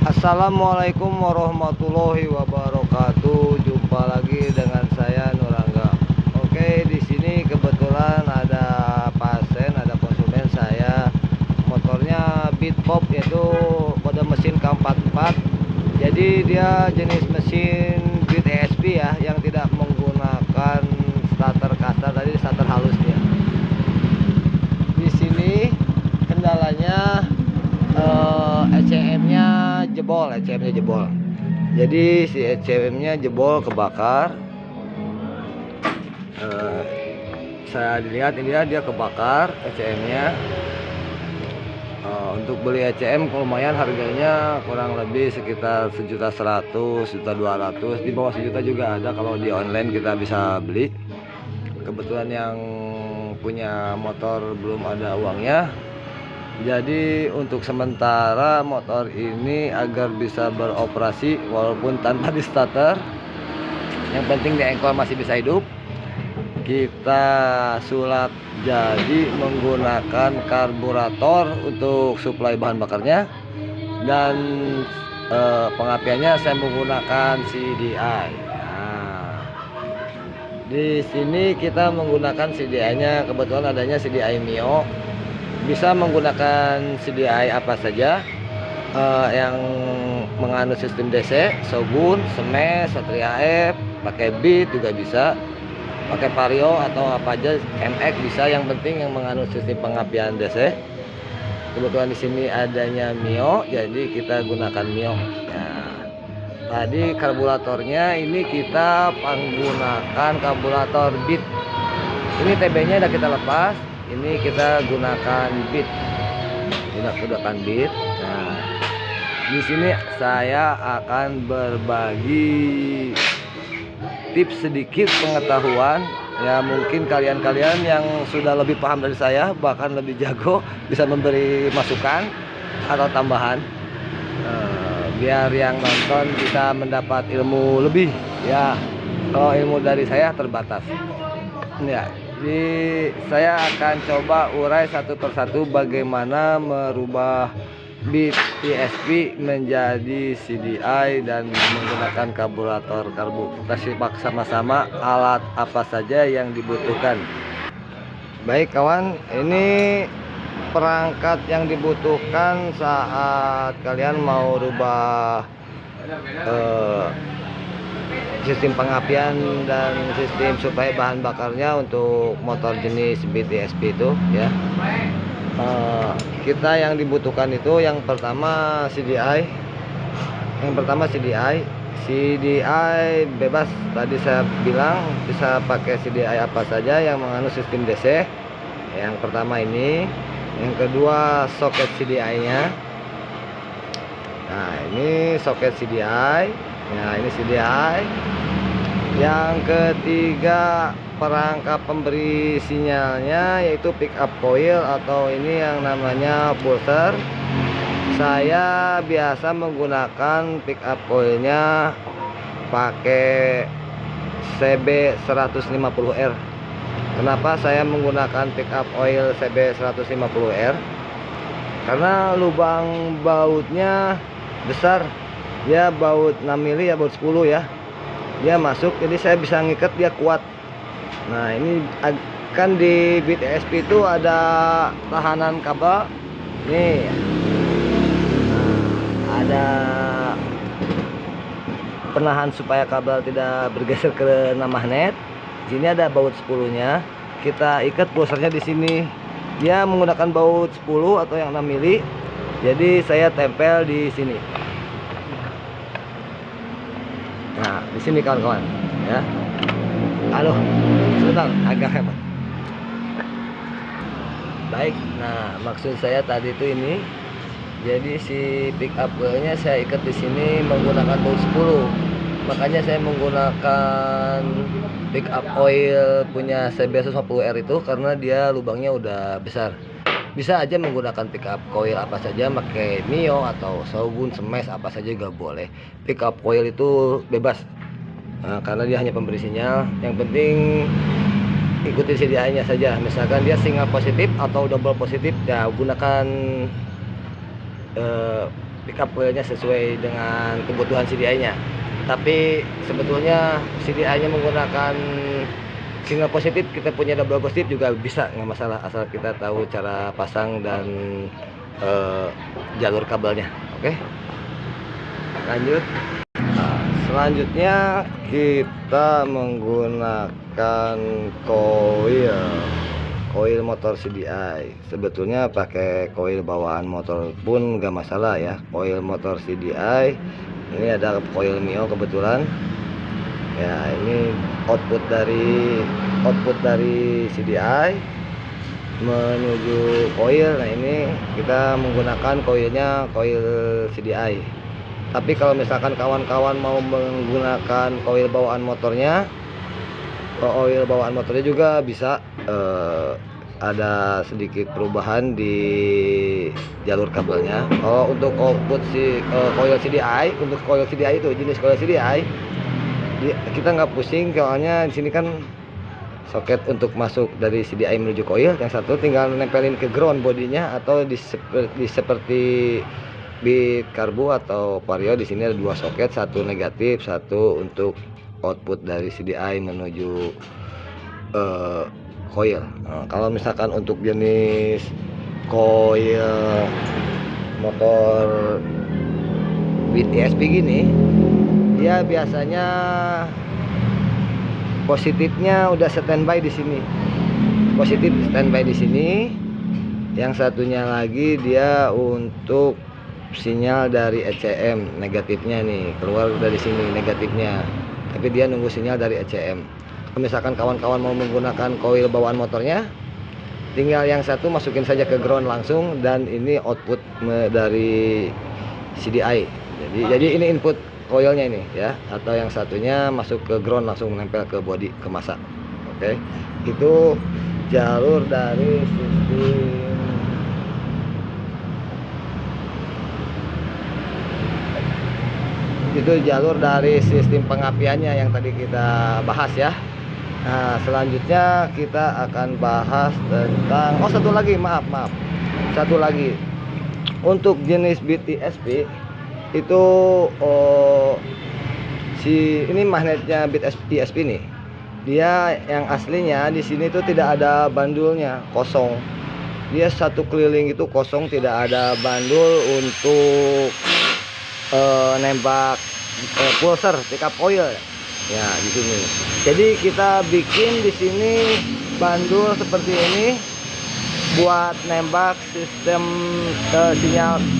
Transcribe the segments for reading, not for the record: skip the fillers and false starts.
Assalamualaikum warahmatullahi wabarakatuh. Jumpa lagi dengan saya Nurangga. Oke, di sini kebetulan ada pasien, ada konsumen saya. Motornya Bitpop, yaitu mode mesin K44. Jadi dia jenis mesin Beat ESP ya, yang tidak menggunakan starter kasar, tadi starter halus dia. Di sini kendalanya ECM-nya jebol, Jadi si ECM-nya jebol, kebakar. Saya dilihat ini dia kebakar ECM-nya. Untuk beli ECM lumayan, harganya kurang lebih sekitar 1.100.000, 1.200.000, di bawah 1 juta juga ada kalau di online kita bisa beli. Kebetulan yang punya motor belum ada uangnya. Jadi untuk sementara motor ini agar bisa beroperasi walaupun tanpa di starter, yang penting di engkol masih bisa hidup, kita sulap jadi menggunakan karburator untuk suplai bahan bakarnya, dan pengapiannya saya menggunakan CDI. Nah, di sini kita menggunakan CDI-nya, kebetulan adanya CDI Mio. Bisa menggunakan CDI apa saja yang menganut sistem DC, Shogun, Smash, Satria F, pakai Beat juga bisa, pakai Vario atau apa aja, MX bisa, yang penting yang menganut sistem pengapian DC. Kebetulan di sini adanya Mio, jadi kita gunakan Mio. Nah, tadi karburatornya ini kita menggunakan karburator Beat. Ini TB-nya udah kita lepas. Ini kita gunakan Beat, Nah, di sini saya akan berbagi tips sedikit pengetahuan. Ya mungkin kalian-kalian yang sudah lebih paham dari saya, bahkan lebih jago, bisa memberi masukan atau tambahan, biar yang nonton bisa mendapat ilmu lebih. Ya, kalau ilmu dari saya terbatas. Ya. Jadi saya akan coba urai satu persatu bagaimana merubah Beat ESP menjadi CDI dan menggunakan karburator karbu. Kita simak sama-sama alat apa saja yang dibutuhkan. Baik kawan, ini perangkat yang dibutuhkan saat kalian mau rubah sistem pengapian dan sistem suplai bahan bakarnya untuk motor jenis Beat ESP itu ya. Kita yang dibutuhkan itu yang pertama CDI. CDI bebas, tadi saya bilang bisa pakai CDI apa saja yang mengandung sistem DC. Yang pertama ini, yang kedua soket CDI-nya. Nah, ini soket CDI. Nah, ini CDI. Yang ketiga perangkap pemberi sinyalnya, yaitu pick up coil atau ini yang namanya pulser. Saya biasa menggunakan pick up coilnya pakai CB 150R. Kenapa saya menggunakan pick up oil CB 150R? Karena lubang bautnya besar. Dia baut 6 mili ya, baut 10 ya, dia masuk, jadi saya bisa ngikat, dia kuat. Nah, ini kan di Beat ESP itu ada tahanan kabel nih. Nah, ada penahan supaya kabel tidak bergeser ke magnet. Di sini ada baut 10-nya, kita ikat pulsernya di sini. Dia menggunakan baut 10 atau yang 6 mili, jadi saya tempel di sini. Nah, di sini kawan-kawan ya. Halo, sebentar, agak hebat. Baik, nah maksud saya tadi itu ini. Jadi si pick up nya saya ikat di sini menggunakan baut 10. Makanya saya menggunakan pick up oil punya CB 150R itu karena dia lubangnya udah besar. Bisa aja menggunakan pick up coil apa saja, pakai Mio atau Shogun, Smash apa saja juga boleh. Pick up coil itu bebas, nah, karena dia hanya pemberi sinyal. Yang penting ikuti CDI-nya saja. Misalkan dia single positif atau double positif, ya gunakan pickup coilnya sesuai dengan kebutuhan CDI-nya. Tapi sebetulnya CDI-nya menggunakan single positif, kita punya double positif juga bisa, nggak masalah, asal kita tahu cara pasang dan jalur kabelnya. Oke, lanjut. Nah, selanjutnya kita menggunakan koil motor CDI. Sebetulnya pakai koil bawaan motor pun nggak masalah ya. Koil motor CDI ini ada koil Mio kebetulan ya. Ini output dari CDI menuju koil. Nah, ini kita menggunakan koilnya koil CDI. Tapi kalau misalkan kawan-kawan mau menggunakan koil bawaan motornya juga bisa. Ada sedikit perubahan di jalur kabelnya. Untuk output koil CDI, untuk koil CDI itu jenis koil CDI kita nggak pusing, soalnya di sini kan soket untuk masuk dari CDI menuju koil, yang satu tinggal nempelin ke ground bodinya, atau seperti bit karbu atau vario. Di sini ada dua soket, satu negatif, satu untuk output dari CDI menuju koil. Nah, kalau misalkan untuk jenis koil motor bit ESP gini, dia biasanya positifnya udah standby di sini, positif standby di sini. Yang satunya lagi dia untuk sinyal dari ECM, negatifnya nih keluar dari sini negatifnya, tapi dia nunggu sinyal dari ECM. Kalau misalkan kawan-kawan mau menggunakan koil bawaan motornya, tinggal yang satu masukin saja ke ground langsung, dan ini output dari CDI. Jadi ini input koilnya ini ya, atau yang satunya masuk ke ground langsung nempel ke bodi, ke masa. Oke, itu jalur dari sistem pengapiannya yang tadi kita bahas ya. Nah, selanjutnya kita akan bahas tentang satu lagi, satu lagi untuk jenis bit ESP itu. Ini magnetnya bit ESP nih, dia yang aslinya di sini tuh tidak ada bandulnya, kosong. Dia satu keliling itu kosong, tidak ada bandul untuk nembak pulser pickup coil ya di sini. Jadi kita bikin di sini bandul seperti ini buat nembak sistem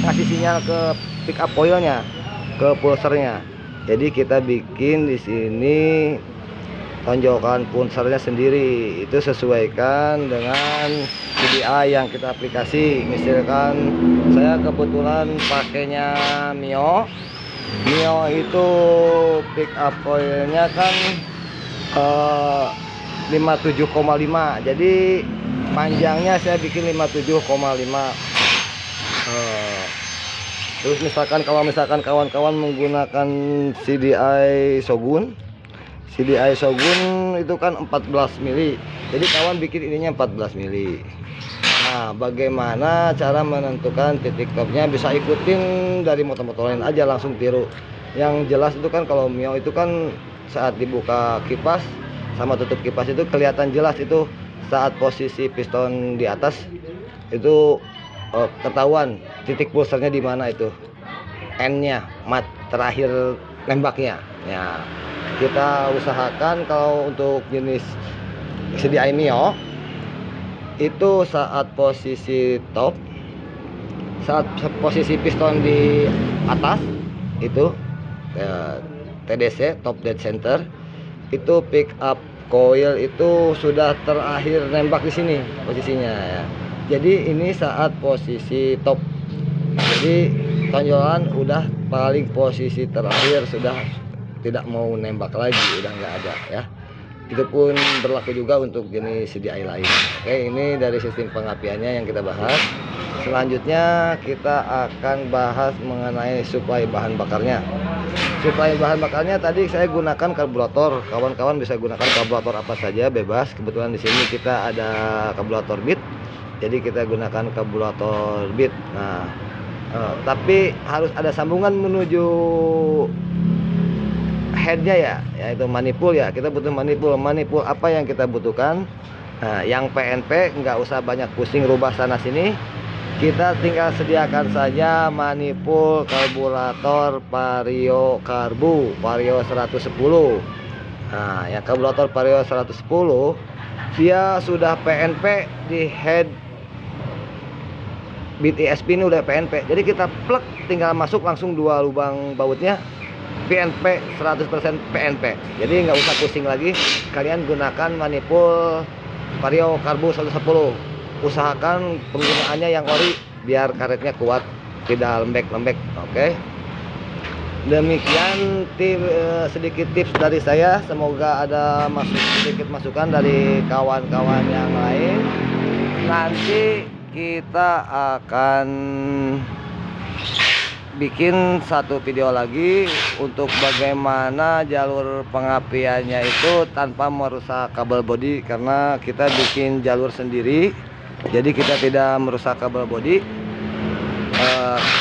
ngasih sinyal ke pickup coilnya, ke pulsernya. Jadi kita bikin di sini tonjokan pulsernya sendiri, itu sesuaikan dengan CDI yang kita aplikasi. Misalkan saya kebetulan pakainya Mio itu pickup coilnya kan 57,5, jadi panjangnya saya bikin 57,5. Terus kalau misalkan kawan-kawan menggunakan CDI Shogun itu kan 14 mili, jadi kawan bikin ininya 14 mili. Nah, bagaimana cara menentukan titik topnya? Bisa ikutin dari motor-motor lain aja, langsung tiru. Yang jelas itu kan kalau Mio itu kan saat dibuka kipas sama tutup kipas itu kelihatan jelas, itu saat posisi piston di atas itu ketahuan titik pulsernya di mana, itu N-nya, mat terakhir nembaknya. Ya, kita usahakan kalau untuk jenis CDI Mio itu saat posisi top, saat posisi piston di atas itu TDC, top dead center, itu pick up coil itu sudah terakhir nembak di sini posisinya ya. Jadi ini saat posisi top, jadi tonjolan udah paling posisi terakhir, sudah tidak mau nembak lagi, udah nggak ada ya. Itu pun berlaku juga untuk jenis CDI lain. Oke, ini dari sistem pengapiannya yang kita bahas. Selanjutnya kita akan bahas mengenai suplai bahan bakarnya. Suplai bahan bakarnya tadi saya gunakan karburator. Kawan-kawan bisa gunakan karburator apa saja, bebas. Kebetulan di sini kita ada karburator bit, jadi kita gunakan karburator bit. Nah, Tapi harus ada sambungan menuju headnya ya, yaitu manifold ya. Kita butuh manifold apa yang kita butuhkan. Nah, yang PNP nggak usah banyak pusing rubah sana sini, kita tinggal sediakan saja manifold karburator Vario Karbu Vario 110. Nah, yang karburator Vario 110 dia sudah PNP di head BTSP ini udah PNP. Jadi kita plug tinggal masuk langsung 2 lubang bautnya PNP 100% PNP. Jadi nggak usah pusing lagi. Kalian gunakan manifold Vario Karbu 110. Usahakan penggunaannya yang ori biar karetnya kuat, tidak lembek-lembek. Oke. Demikian sedikit tips dari saya. Semoga ada sedikit masukan dari kawan-kawan yang lain. Nanti kita akan bikin satu video lagi untuk bagaimana jalur pengapiannya itu tanpa merusak kabel bodi, karena kita bikin jalur sendiri, jadi kita tidak merusak kabel bodi.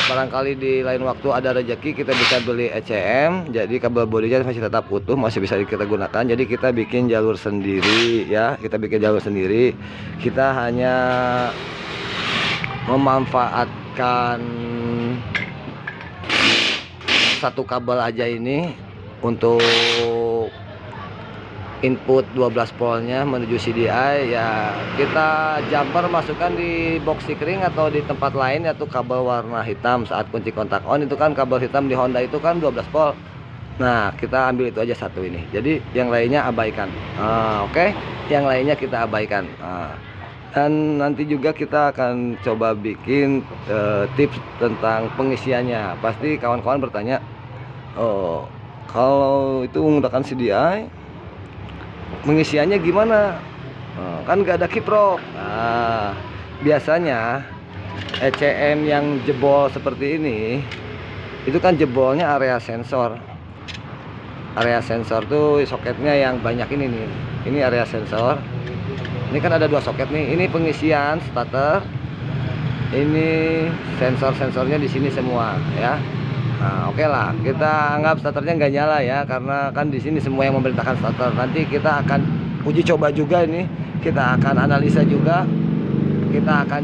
Barangkali di lain waktu ada rezeki kita bisa beli ECM, jadi kabel bodinya masih tetap utuh, masih bisa kita gunakan. Jadi kita bikin jalur sendiri ya, kita bikin jalur sendiri. Kita hanya memanfaatkan satu kabel aja ini untuk input 12 voltnya menuju CDI ya. Kita jumper masukkan di box sikring atau di tempat lain, yaitu kabel warna hitam saat kunci kontak on. Itu kan kabel hitam di Honda itu kan 12 volt. Nah, kita ambil itu aja satu ini, jadi yang lainnya abaikan. Oke. Yang lainnya kita abaikan. Dan nanti juga kita akan coba bikin tips tentang pengisiannya. Pasti kawan-kawan bertanya, oh, kalau itu menggunakan CDI pengisiannya gimana? Kan nggak ada kiprok. Biasanya ECM yang jebol seperti ini, itu kan jebolnya area sensor. Area sensor tuh soketnya yang banyak ini nih. Ini area sensor. Ini kan ada 2 soket nih. Ini pengisian starter. Ini sensor-sensornya di sini semua ya. Nah, oke lah, kita anggap starternya nggak nyala ya, karena kan di sini semua yang memerintahkan starter. Nanti kita akan uji coba juga ini, kita akan analisa juga, kita akan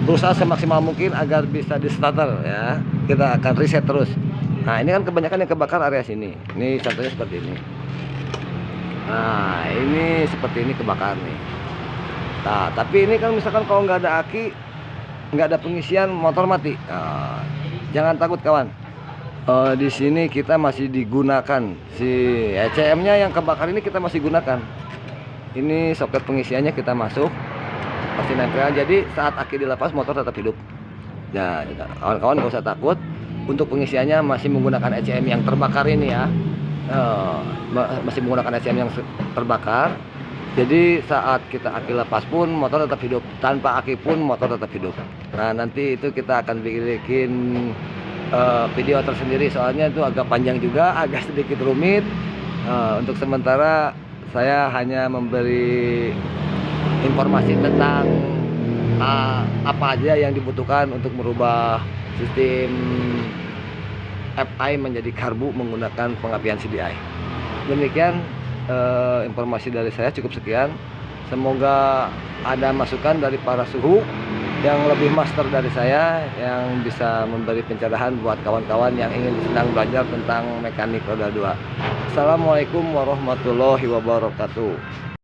berusaha semaksimal mungkin agar bisa di starter ya. Kita akan riset terus. Nah, ini kan kebanyakan yang kebakar area sini. Ini contohnya seperti ini. Nah, ini seperti ini kebakar nih. Nah, tapi ini kan misalkan kalau nggak ada aki, nggak ada pengisian, motor mati. Nah, jangan takut kawan. Di sini kita masih digunakan si ECM-nya yang kebakar ini, kita masih gunakan. Ini soket pengisiannya kita masuk, masih nempel. Jadi saat aki dilepas motor tetap hidup. Nah, kawan-kawan nggak usah takut. Untuk pengisiannya masih menggunakan ECM yang terbakar ini ya. Masih menggunakan ECM yang terbakar. Jadi saat kita aki lepas pun motor tetap hidup, tanpa aki pun motor tetap hidup. Nah, nanti itu kita akan bikin video tersendiri, soalnya itu agak panjang juga, agak sedikit rumit. Untuk sementara saya hanya memberi informasi tentang apa aja yang dibutuhkan untuk merubah sistem FI menjadi karbu menggunakan pengapian CDI. Demikian informasi dari saya, cukup sekian. Semoga ada masukan dari para suhu yang lebih master dari saya, yang bisa memberi pencerahan buat kawan-kawan yang ingin sedang belajar tentang mekanik roda 2. Assalamualaikum warahmatullahi wabarakatuh.